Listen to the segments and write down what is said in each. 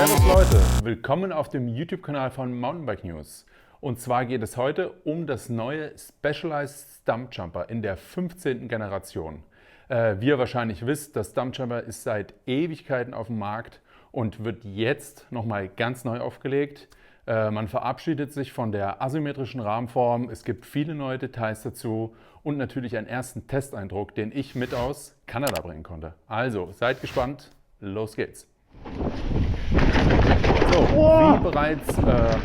Servus Leute, willkommen auf dem YouTube-Kanal von Mountainbike News. Und zwar geht es heute um das neue Specialized Stumpjumper in der 15. Generation. Wie ihr wahrscheinlich wisst, das Stumpjumper ist seit Ewigkeiten auf dem Markt und wird jetzt nochmal ganz neu aufgelegt. Man verabschiedet sich von der asymmetrischen Rahmenform, es gibt viele neue Details dazu und natürlich einen ersten Testeindruck, den ich mit aus Kanada bringen konnte. Also seid gespannt, los geht's! So, wie bereits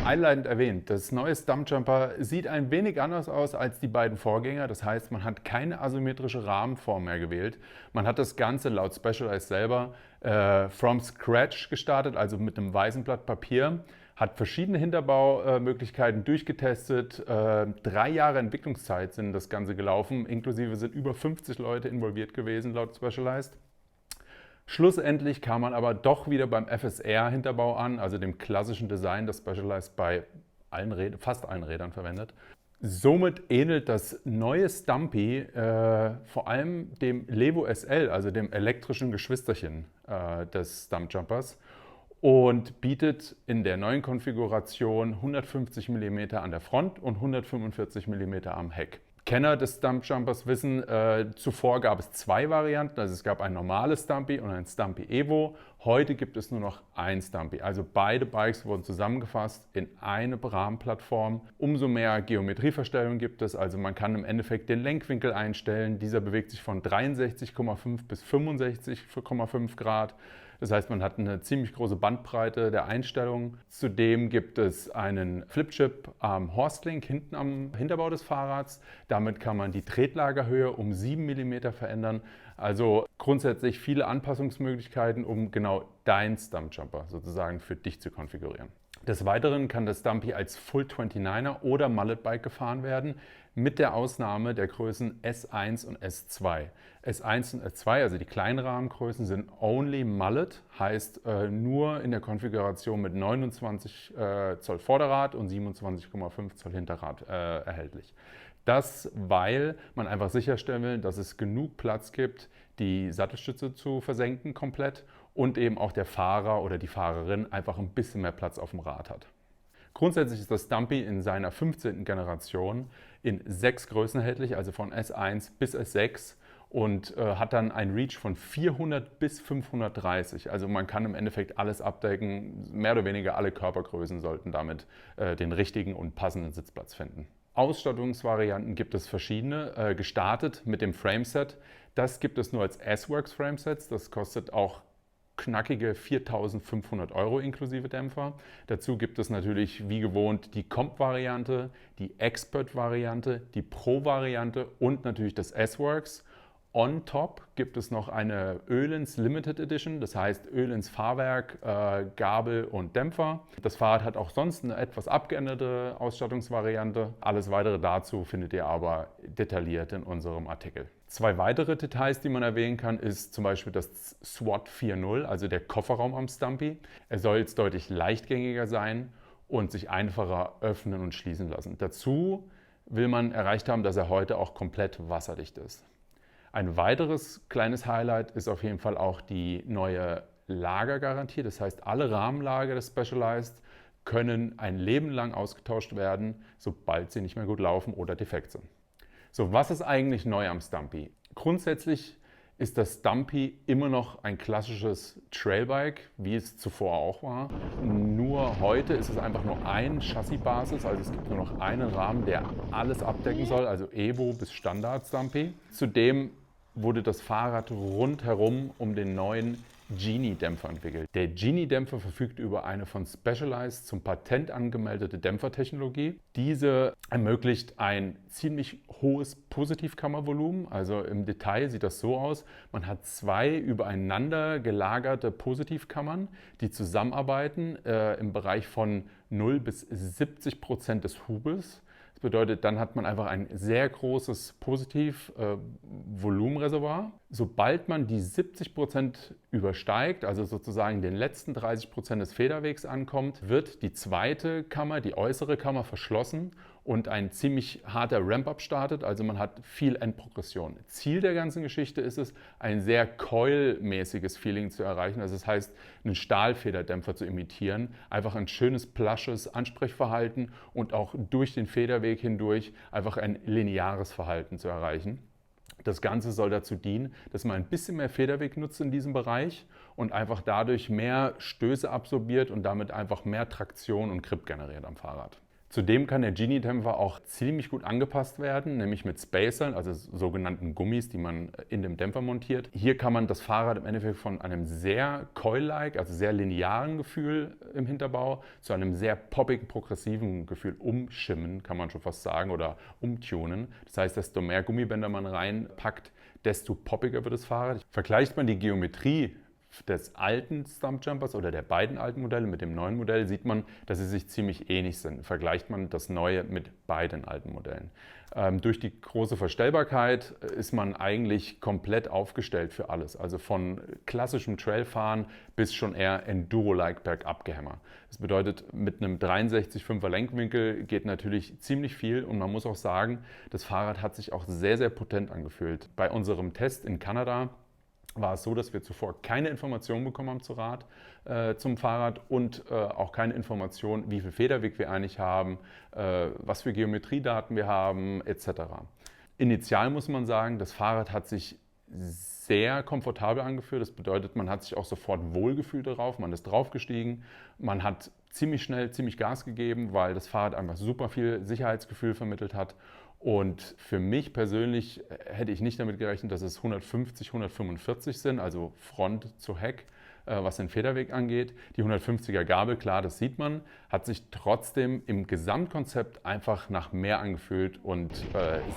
einleitend erwähnt, das neue Stumpjumper sieht ein wenig anders aus als die beiden Vorgänger. Das heißt, man hat keine asymmetrische Rahmenform mehr gewählt. Man hat das Ganze laut Specialized selber from scratch gestartet, also mit einem weißen Blatt Papier. Hat verschiedene Hinterbaumöglichkeiten durchgetestet. 3 Jahre Entwicklungszeit sind das Ganze gelaufen. Inklusive sind über 50 Leute involviert gewesen laut Specialized. Schlussendlich kam man aber doch wieder beim FSR-Hinterbau an, also dem klassischen Design, das Specialized bei fast allen Rädern verwendet. Somit ähnelt das neue Stumpy vor allem dem Levo SL, also dem elektrischen Geschwisterchen des Stumpjumpers, und bietet in der neuen Konfiguration 150 mm an der Front und 145 mm am Heck. Kenner des Stumpjumpers wissen, zuvor gab es 2 Varianten, also es gab ein normales Stumpy und ein Stumpy Evo. Heute gibt es nur noch ein Stumpy, also beide Bikes wurden zusammengefasst in eine Rahmenplattform. Umso mehr Geometrieverstellung gibt es, also man kann im Endeffekt den Lenkwinkel einstellen. Dieser bewegt sich von 63,5 bis 65,5 Grad. Das heißt, man hat eine ziemlich große Bandbreite der Einstellungen. Zudem gibt es einen Flipchip am Horstlink hinten am Hinterbau des Fahrrads. Damit kann man die Tretlagerhöhe um 7 mm verändern. Also grundsätzlich viele Anpassungsmöglichkeiten, um genau dein Stumpjumper sozusagen für dich zu konfigurieren. Des Weiteren kann das Stumpy als Full 29er oder Mullet Bike gefahren werden, mit der Ausnahme der Größen S1 und S2. S1 und S2, also die kleinen Rahmengrößen, sind only Mullet, heißt nur in der Konfiguration mit 29 Zoll Vorderrad und 27,5 Zoll Hinterrad erhältlich. Das, weil man einfach sicherstellen will, dass es genug Platz gibt, die Sattelstütze zu versenken komplett und eben auch der Fahrer oder die Fahrerin einfach ein bisschen mehr Platz auf dem Rad hat. Grundsätzlich ist das Stumpy in seiner 15. Generation in 6 Größen erhältlich, also von S1 bis S6, und hat dann ein Reach von 400 bis 530. Also man kann im Endeffekt alles abdecken, mehr oder weniger alle Körpergrößen sollten damit den richtigen und passenden Sitzplatz finden. Ausstattungsvarianten gibt es verschiedene, gestartet mit dem Frameset. Das gibt es nur als S-Works Framesets, das kostet auch knackige 4.500 € inklusive Dämpfer. Dazu gibt es natürlich wie gewohnt die Comp-Variante, die Expert-Variante, die Pro-Variante und natürlich das S-Works. On top gibt es noch eine Öhlins Limited Edition, das heißt Öhlins Fahrwerk, Gabel und Dämpfer. Das Fahrrad hat auch sonst eine etwas abgeänderte Ausstattungsvariante. Alles weitere dazu findet ihr aber detailliert in unserem Artikel. 2 weitere Details, die man erwähnen kann, ist zum Beispiel das SWAT 4.0, also der Kofferraum am Stumpy. Er soll jetzt deutlich leichtgängiger sein und sich einfacher öffnen und schließen lassen. Dazu will man erreicht haben, dass er heute auch komplett wasserdicht ist. Ein weiteres kleines Highlight ist auf jeden Fall auch die neue Lagergarantie. Das heißt, alle Rahmenlager des Specialized können ein Leben lang ausgetauscht werden, sobald sie nicht mehr gut laufen oder defekt sind. So, was ist eigentlich neu am Stumpy? Grundsätzlich ist das Stumpy immer noch ein klassisches Trailbike, wie es zuvor auch war. Nur heute ist es einfach nur ein Chassisbasis, also es gibt nur noch einen Rahmen, der alles abdecken soll, also Evo bis Standard Stumpy. Zudem wurde das Fahrrad rundherum um den neuen Genie-Dämpfer entwickelt. Der Genie-Dämpfer verfügt über eine von Specialized zum Patent angemeldete Dämpfertechnologie. Diese ermöglicht ein ziemlich hohes Positivkammervolumen. Also im Detail sieht das so aus: Man hat 2 übereinander gelagerte Positivkammern, die zusammenarbeiten im Bereich von 0 bis 70% des Hubes. Das bedeutet, dann hat man einfach ein sehr großes Positiv-Volumenreservoir. Sobald man die 70% übersteigt, also sozusagen den letzten 30% des Federwegs ankommt, wird die zweite Kammer, die äußere Kammer, verschlossen und ein ziemlich harter Ramp-up startet. Also man hat viel Endprogression. Ziel der ganzen Geschichte ist es, ein sehr Coil-mäßiges Feeling zu erreichen. Also das heißt, einen Stahlfederdämpfer zu imitieren. Einfach ein schönes, plusches Ansprechverhalten und auch durch den Federweg hindurch einfach ein lineares Verhalten zu erreichen. Das Ganze soll dazu dienen, dass man ein bisschen mehr Federweg nutzt in diesem Bereich und einfach dadurch mehr Stöße absorbiert und damit einfach mehr Traktion und Grip generiert am Fahrrad. Zudem kann der Genie-Dämpfer auch ziemlich gut angepasst werden, nämlich mit Spacern, also sogenannten Gummis, die man in dem Dämpfer montiert. Hier kann man das Fahrrad im Endeffekt von einem sehr Coil-like, also sehr linearen Gefühl im Hinterbau, zu einem sehr poppigen, progressiven Gefühl umschimmen, kann man schon fast sagen, oder umtunen. Das heißt, desto mehr Gummibänder man reinpackt, desto poppiger wird das Fahrrad. Vergleicht man die Geometrie des alten Stumpjumpers oder der beiden alten Modelle mit dem neuen Modell, sieht man, dass sie sich ziemlich ähnlich sind. Vergleicht man das neue mit beiden alten Modellen. Durch die große Verstellbarkeit ist man eigentlich komplett aufgestellt für alles. Also von klassischem Trailfahren bis schon eher Enduro-like Bergabgehämmer. Das bedeutet, mit einem 63,5er Lenkwinkel geht natürlich ziemlich viel und man muss auch sagen, das Fahrrad hat sich auch sehr, sehr potent angefühlt. Bei unserem Test in Kanada war es so, dass wir zuvor keine Informationen bekommen haben zum Fahrrad und auch keine Informationen, wie viel Federweg wir eigentlich haben, was für Geometriedaten wir haben, etc. Initial muss man sagen, das Fahrrad hat sich sehr komfortabel angefühlt. Das bedeutet, man hat sich auch sofort wohlgefühlt darauf, man ist draufgestiegen, man hat ziemlich schnell, ziemlich Gas gegeben, weil das Fahrrad einfach super viel Sicherheitsgefühl vermittelt hat. Und für mich persönlich hätte ich nicht damit gerechnet, dass es 150, 145 sind, also Front zu Heck, was den Federweg angeht. Die 150er Gabel, klar, das sieht man, hat sich trotzdem im Gesamtkonzept einfach nach mehr angefühlt und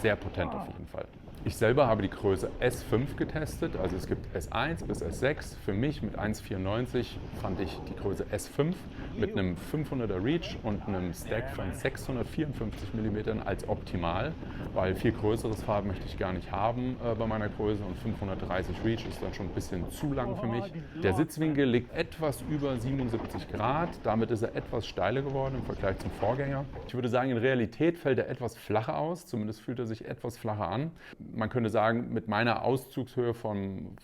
sehr potent auf jeden Fall. Ich selber habe die Größe S5 getestet, also es gibt S1 bis S6. Für mich mit 1,94 fand ich die Größe S5 mit einem 500er Reach und einem Stack von 654 mm als optimal, weil viel größeres Fahrrad möchte ich gar nicht haben bei meiner Größe und 530 Reach ist dann schon ein bisschen zu lang für mich. Der Sitzwinkel liegt etwas über 77 Grad, damit ist er etwas steiler geworden im Vergleich zum Vorgänger. Ich würde sagen, in Realität fällt er etwas flacher aus, zumindest fühlt er sich etwas flacher an. Man könnte sagen, mit meiner Auszugshöhe von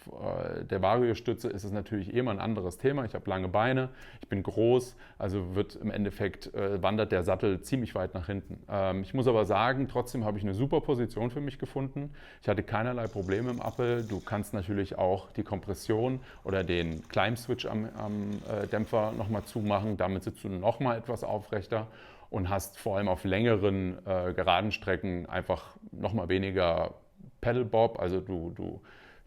der Vario-Stütze ist es natürlich immer ein anderes Thema. Ich habe lange Beine, ich bin groß, also wird im Endeffekt wandert der Sattel ziemlich weit nach hinten. Ich muss aber sagen, trotzdem habe ich eine super Position für mich gefunden. Ich hatte keinerlei Probleme im Appel. Du kannst natürlich auch die Kompression oder den Climb-Switch am Dämpfer nochmal zumachen. Damit sitzt du nochmal etwas aufrechter und hast vor allem auf längeren geraden Strecken einfach nochmal weniger Pedalbob, also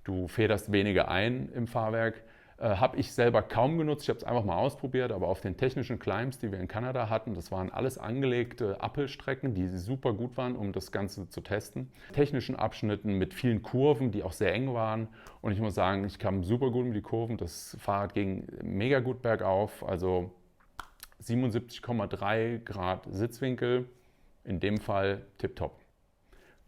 du federst weniger ein im Fahrwerk. Habe ich selber kaum genutzt, ich habe es einfach mal ausprobiert, aber auf den technischen Climbs, die wir in Kanada hatten, das waren alles angelegte Appelstrecken, die super gut waren, um das Ganze zu testen. Technischen Abschnitten mit vielen Kurven, die auch sehr eng waren und ich muss sagen, ich kam super gut mit die Kurven, das Fahrrad ging mega gut bergauf, also 77,3 Grad Sitzwinkel, in dem Fall tipptopp.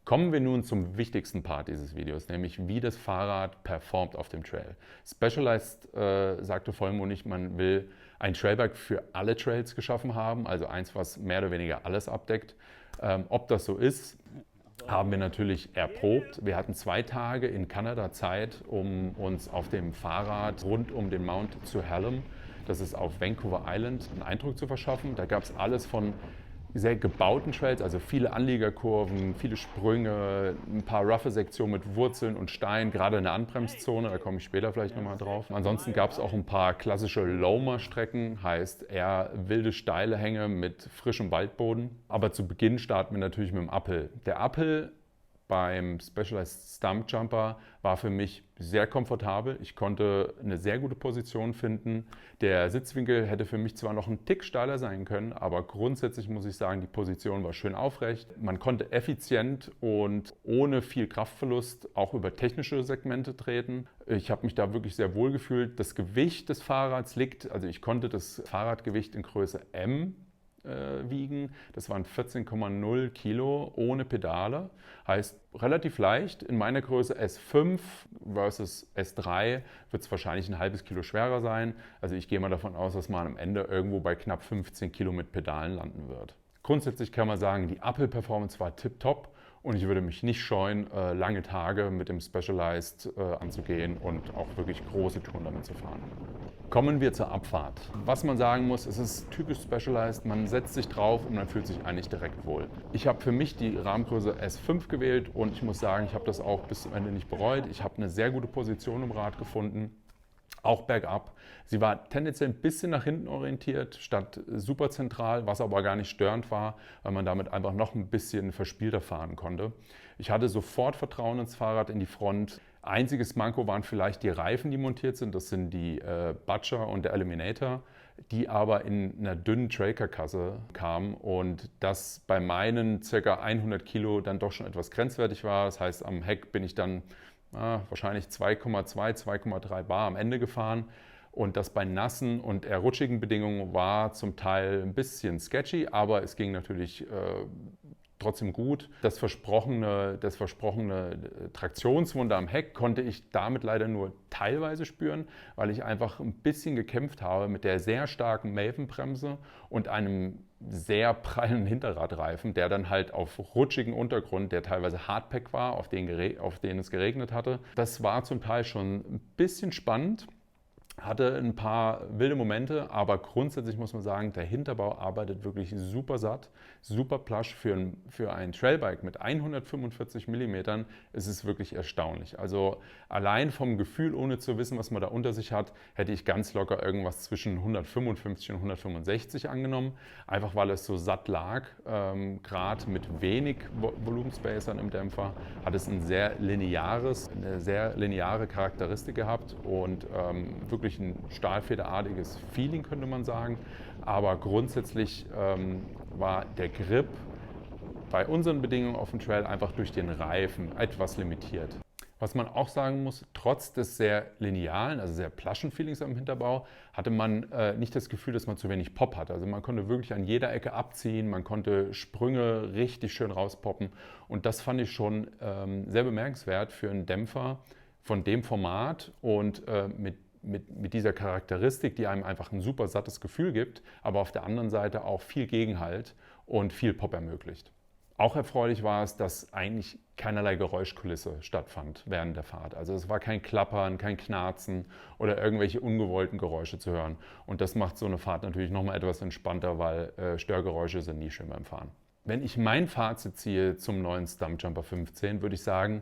Kommen wir nun zum wichtigsten Part dieses Videos, nämlich wie das Fahrrad performt auf dem Trail. Specialized sagte vollmundig, man will ein Trailbike für alle Trails geschaffen haben, also eins, was mehr oder weniger alles abdeckt. Ob das so ist, haben wir natürlich erprobt. Wir hatten 2 Tage in Kanada Zeit, um uns auf dem Fahrrad rund um den Mount zu Hallam, das ist auf Vancouver Island, einen Eindruck zu verschaffen. Da gab es alles von sehr gebauten Trails, also viele Anliegerkurven, viele Sprünge, ein paar roughe Sektionen mit Wurzeln und Steinen, gerade in der Anbremszone, da komme ich später vielleicht nochmal drauf. Ansonsten gab es auch ein paar klassische Loamer-Strecken, heißt eher wilde, steile Hänge mit frischem Waldboden. Aber zu Beginn starten wir natürlich mit dem Uphill. Der Uphill beim Specialized Stumpjumper war für mich sehr komfortabel. Ich konnte eine sehr gute Position finden. Der Sitzwinkel hätte für mich zwar noch einen Tick steiler sein können, aber grundsätzlich muss ich sagen, die Position war schön aufrecht. Man konnte effizient und ohne viel Kraftverlust auch über technische Segmente treten. Ich habe mich da wirklich sehr wohl gefühlt. Das Gewicht des Fahrrads liegt, also ich konnte das Fahrradgewicht in Größe M wiegen. Das waren 14,0 Kilo ohne Pedale. Heißt relativ leicht. In meiner Größe S5 versus S3 wird es wahrscheinlich ein halbes Kilo schwerer sein. Also ich gehe mal davon aus, dass man am Ende irgendwo bei knapp 15 Kilo mit Pedalen landen wird. Grundsätzlich kann man sagen, die Uphill-Performance war tipptopp. Und ich würde mich nicht scheuen, lange Tage mit dem Specialized anzugehen und auch wirklich große Touren damit zu fahren. Kommen wir zur Abfahrt. Was man sagen muss, es ist typisch Specialized, man setzt sich drauf und man fühlt sich eigentlich direkt wohl. Ich habe für mich die Rahmengröße S5 gewählt und ich muss sagen, ich habe das auch bis zum Ende nicht bereut. Ich habe eine sehr gute Position im Rad gefunden. Auch bergab. Sie war tendenziell ein bisschen nach hinten orientiert, statt super zentral, was aber gar nicht störend war, weil man damit einfach noch ein bisschen verspielter fahren konnte. Ich hatte sofort Vertrauen ins Fahrrad, in die Front. Einziges Manko waren vielleicht die Reifen, die montiert sind. Das sind die Butcher und der Eliminator, die aber in einer dünnen Trailkarkasse kamen und das bei meinen ca. 100 Kilo dann doch schon etwas grenzwertig war. Das heißt, am Heck bin ich dann wahrscheinlich 2,2, 2,3 Bar am Ende gefahren. Und das bei nassen und eher rutschigen Bedingungen war zum Teil ein bisschen sketchy, aber es ging natürlich trotzdem gut. Das versprochene Traktionswunder am Heck konnte ich damit leider nur teilweise spüren, weil ich einfach ein bisschen gekämpft habe mit der sehr starken Maven-Bremse und einem sehr prallen Hinterradreifen, der dann halt auf rutschigen Untergrund, der teilweise Hardpack war, auf den es geregnet hatte. Das war zum Teil schon ein bisschen spannend. Hatte ein paar wilde Momente, aber grundsätzlich muss man sagen, der Hinterbau arbeitet wirklich super satt, super plush. Für ein Trailbike mit 145 mm ist es wirklich erstaunlich. Also allein vom Gefühl, ohne zu wissen, was man da unter sich hat, hätte ich ganz locker irgendwas zwischen 155 und 165 angenommen. Einfach weil es so satt lag, gerade mit wenig Volumenspacern im Dämpfer, hat es eine sehr lineare Charakteristik gehabt und wirklich ein stahlfederartiges Feeling, könnte man sagen. Aber grundsätzlich war der Grip bei unseren Bedingungen auf dem Trail einfach durch den Reifen etwas limitiert. Was man auch sagen muss, trotz des sehr linealen, also sehr plaschen Feelings am Hinterbau, hatte man nicht das Gefühl, dass man zu wenig Pop hatte. Also man konnte wirklich an jeder Ecke abziehen, man konnte Sprünge richtig schön rauspoppen. Und das fand ich schon sehr bemerkenswert für einen Dämpfer von dem Format und mit dieser Charakteristik, die einem einfach ein super sattes Gefühl gibt, aber auf der anderen Seite auch viel Gegenhalt und viel Pop ermöglicht. Auch erfreulich war es, dass eigentlich keinerlei Geräuschkulisse stattfand während der Fahrt. Also es war kein Klappern, kein Knarzen oder irgendwelche ungewollten Geräusche zu hören. Und das macht so eine Fahrt natürlich nochmal etwas entspannter, weil Störgeräusche sind nie schön beim Fahren. Wenn ich mein Fazit ziehe zum neuen Stumpjumper 15, würde ich sagen,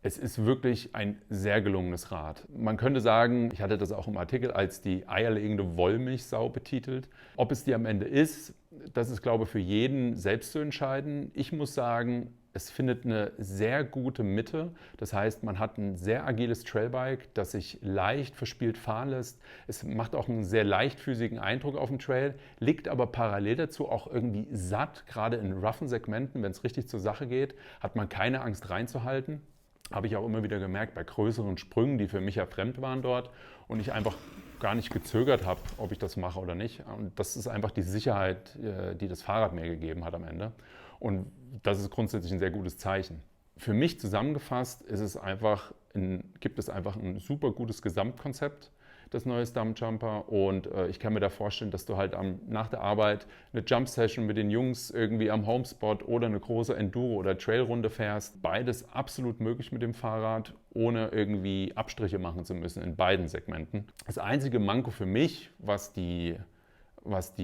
es ist wirklich ein sehr gelungenes Rad. Man könnte sagen, ich hatte das auch im Artikel als die eierlegende Wollmilchsau betitelt. Ob es die am Ende ist, das ist, glaube ich, für jeden selbst zu entscheiden. Ich muss sagen, es findet eine sehr gute Mitte. Das heißt, man hat ein sehr agiles Trailbike, das sich leicht verspielt fahren lässt. Es macht auch einen sehr leichtfüßigen Eindruck auf dem Trail, liegt aber parallel dazu auch irgendwie satt. Gerade in roughen Segmenten, wenn es richtig zur Sache geht, hat man keine Angst reinzuhalten. Habe ich auch immer wieder gemerkt bei größeren Sprüngen, die für mich ja fremd waren dort und ich einfach gar nicht gezögert habe, ob ich das mache oder nicht. Und das ist einfach die Sicherheit, die das Fahrrad mir gegeben hat am Ende. Und das ist grundsätzlich ein sehr gutes Zeichen. Für mich zusammengefasst gibt es einfach ein super gutes Gesamtkonzept, das neue Stumpjumper. Und ich kann mir da vorstellen, dass du halt nach der Arbeit eine Jump-Session mit den Jungs irgendwie am Homespot oder eine große Enduro- oder Trailrunde fährst. Beides absolut möglich mit dem Fahrrad, ohne irgendwie Abstriche machen zu müssen in beiden Segmenten. Das einzige Manko für mich, was die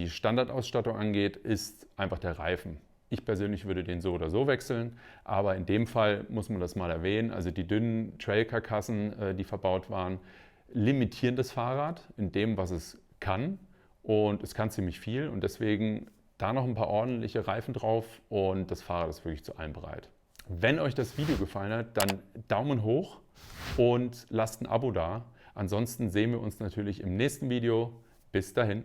Standardausstattung angeht, ist einfach der Reifen. Ich persönlich würde den so oder so wechseln, aber in dem Fall muss man das mal erwähnen. Also die dünnen Trailkarkassen, die verbaut waren, limitieren das Fahrrad in dem, was es kann, und es kann ziemlich viel und deswegen da noch ein paar ordentliche Reifen drauf und das Fahrrad ist wirklich zu allem bereit. Wenn euch das Video gefallen hat, dann Daumen hoch und lasst ein Abo da. Ansonsten sehen wir uns natürlich im nächsten Video. Bis dahin.